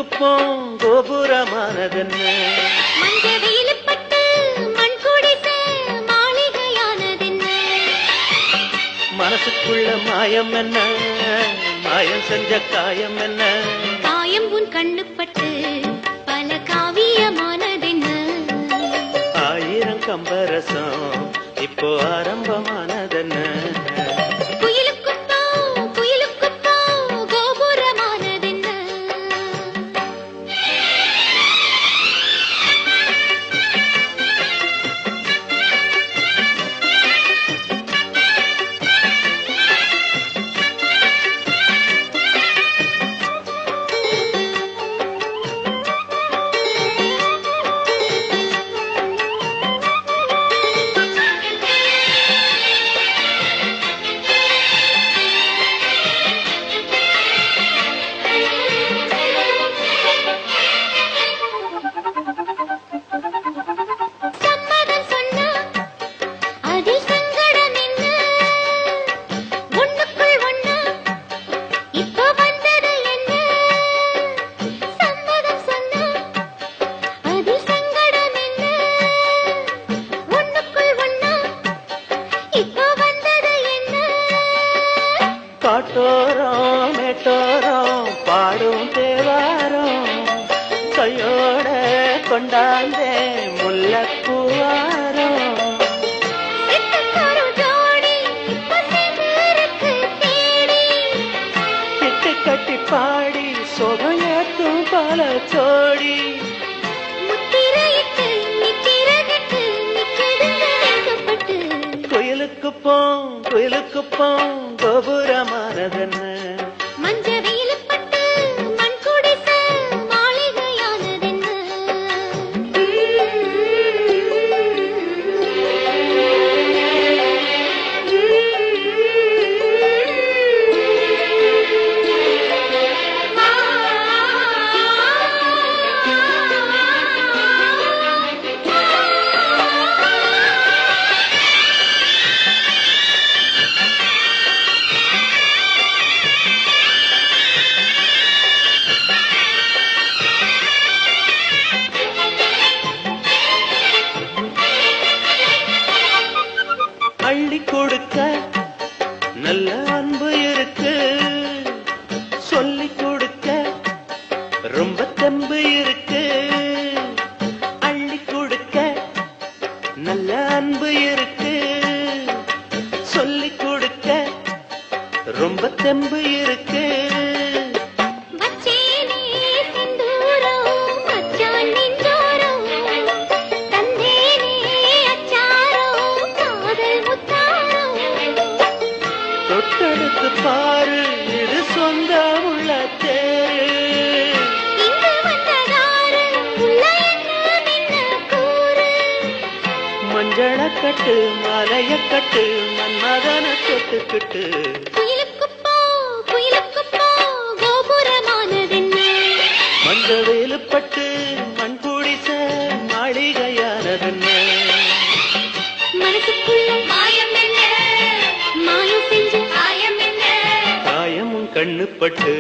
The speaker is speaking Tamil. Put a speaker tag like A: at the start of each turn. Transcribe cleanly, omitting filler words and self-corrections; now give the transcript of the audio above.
A: குயிலுக்கு போம் கோபுரமானதென்ன
B: மஞ்ச வெயிலுப்பட்டு மண் குடிச மாளிகையானதென்ன
A: மனசுக்குள்ள மாயம் என்ன மாயம் செஞ்ச காயம் என்ன
B: காயம் உன் கண்ணுப்பட்டு பல காவியமானதென்ன
A: ஆயிரம் கம்பரசம் இப்போ ஆரம்பமானதென்ன பாட்டோரம் மேட்டோரம் பாடும் தேவாரம் கையோட கொண்டாந்தே முல்லப்பூவாரம் கிட்டு கட்டி பாடி சொகையத்தும் பல சோடி குயிலுக்கு போம் கோபுரமானதென்ன
B: மஞ்ச வெயிலுப்பட்டு மண் குடிச மாளிகையானதென்ன
A: அள்ளி கொடுக்க நல்ல அன்பு இருக்கு சொல்லி கொடுக்க ரொம்ப தெம்பு இருக்கு அள்ளி கொடுக்க நல்ல அன்பு இருக்கு சொல்லி கொடுக்க ரொம்ப தெம்பு இருக்கு தொட்டெடுத்து பாரு இது சொந்த உள்ள தேரு மஞ்சள கட்டு மலைய கட்டு மன்மதன தொட்டுக்கிட்டு மஞ்ச வேலுப்பட்டு மண் குடிச மாளிகையானதென்ன
B: மனசுக்குள்ள மாயம் என்ன மாயம் செஞ்ச
A: காயம் உன் கண்ணுப்பட்டு